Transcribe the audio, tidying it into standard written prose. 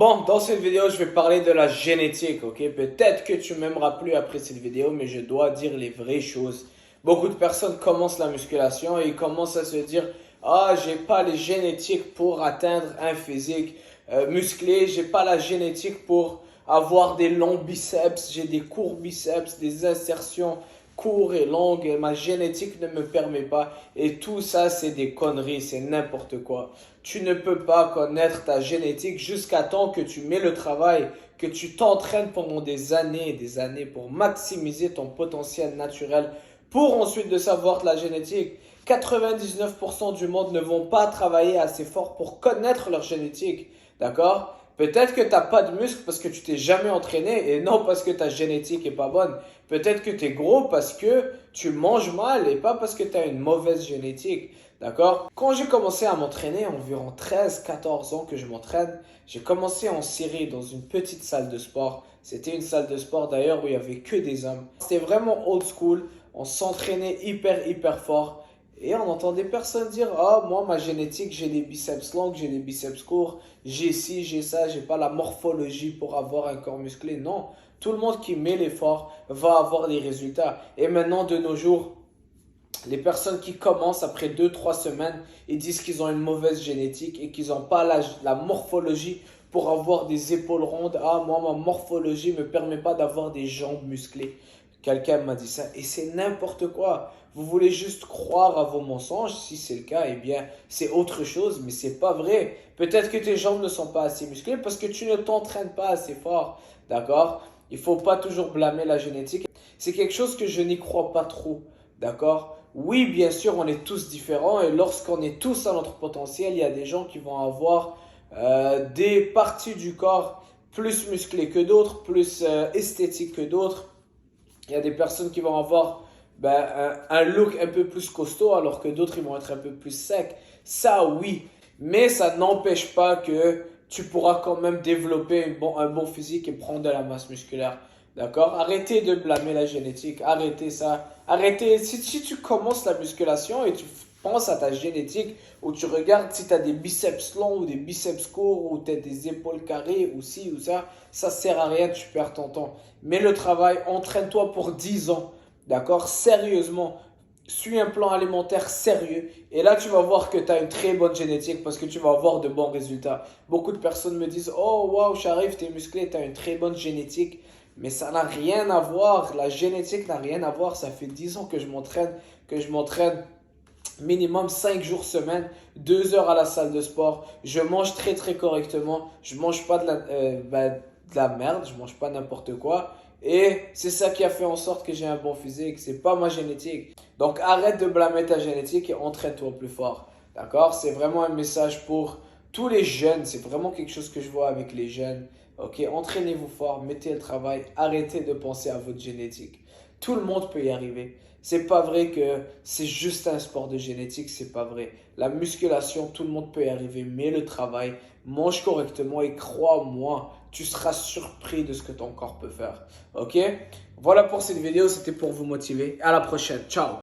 Bon, dans cette vidéo, je vais parler de la génétique, ok? Peut-être que tu m'aimeras plus après cette vidéo, mais je dois dire les vraies choses. Beaucoup de personnes commencent la musculation et ils commencent à se dire, ah, j'ai pas les génétiques pour atteindre un physique musclé, j'ai pas la génétique pour avoir des longs biceps, j'ai des courts biceps, des insertions courtes et longues, et ma génétique ne me permet pas. Et tout ça, c'est des conneries, c'est n'importe quoi. Tu ne peux pas connaître ta génétique jusqu'à temps que tu mets le travail, que tu t'entraînes pendant des années et des années pour maximiser ton potentiel naturel, pour ensuite de savoir la génétique. 99% du monde ne vont pas travailler assez fort pour connaître leur génétique. D'accord? Peut-être que tu n'as pas de muscles parce que tu t'es jamais entraîné et non parce que ta génétique est pas bonne. Peut-être que tu es gros parce que tu manges mal et pas parce que tu as une mauvaise génétique. D'accord? Quand j'ai commencé à m'entraîner, environ 13-14 ans que je m'entraîne, j'ai commencé en série dans une petite salle de sport. C'était une salle de sport d'ailleurs où il y avait que des hommes. C'était vraiment old school. On s'entraînait hyper fort. Et on entendait personne dire, ah, moi, ma génétique, j'ai des biceps longs, j'ai des biceps courts, j'ai ci, j'ai ça, j'ai pas la morphologie pour avoir un corps musclé. Non, tout le monde qui met l'effort va avoir des résultats. Et maintenant, de nos jours, les personnes qui commencent après 2-3 semaines, ils disent qu'ils ont une mauvaise génétique et qu'ils n'ont pas la morphologie pour avoir des épaules rondes. Ah, moi, ma morphologie ne me permet pas d'avoir des jambes musclées. Quelqu'un m'a dit ça et c'est n'importe quoi. Vous voulez juste croire à vos mensonges. Si c'est le cas, eh bien, c'est autre chose, mais c'est pas vrai. Peut-être que tes jambes ne sont pas assez musclées parce que tu ne t'entraînes pas assez fort. D'accord? Il faut pas toujours blâmer la génétique. C'est quelque chose que je n'y crois pas trop. D'accord? Oui, bien sûr, on est tous différents et lorsqu'on est tous à notre potentiel, il y a des gens qui vont avoir des parties du corps plus musclées que d'autres, plus esthétiques que d'autres. Il y a des personnes qui vont avoir un look un peu plus costaud alors que d'autres ils vont être un peu plus secs. Ça oui, mais ça n'empêche pas que tu pourras quand même développer un bon physique et prendre de la masse musculaire. D'accord? Arrêtez de blâmer la génétique. Arrêtez ça. Arrêtez. Si tu commences la musculation et tu penses à ta génétique, ou tu regardes si tu as des biceps longs ou des biceps courts, ou tu as des épaules carrées, ou ci ou ça sert à rien, tu perds ton temps. Mets le travail, entraîne-toi pour 10 ans. D'accord? Sérieusement. Suis un plan alimentaire sérieux et là tu vas voir que tu as une très bonne génétique parce que tu vas avoir de bons résultats. Beaucoup de personnes me disent oh waouh Sharif, t'es musclé, tu as une très bonne génétique. Mais ça n'a rien à voir, la génétique n'a rien à voir. Ça fait 10 ans que je m'entraîne minimum 5 jours semaine, 2 heures à la salle de sport. Je mange très correctement. Je mange pas de la merde, je mange pas n'importe quoi. Et c'est ça qui a fait en sorte que j'ai un bon physique. C'est pas ma génétique. Donc arrête de blâmer ta génétique et entraîne-toi plus fort. D'accord? C'est vraiment un message pour tous les jeunes. C'est vraiment quelque chose que je vois avec les jeunes. Ok? Entraînez-vous fort, mettez le travail, arrêtez de penser à votre génétique. Tout le monde peut y arriver. C'est pas vrai que c'est juste un sport de génétique, c'est pas vrai. La musculation, tout le monde peut y arriver, mais le travail, mange correctement et crois-moi, tu seras surpris de ce que ton corps peut faire. Ok? Voilà pour cette vidéo, c'était pour vous motiver. À la prochaine. Ciao!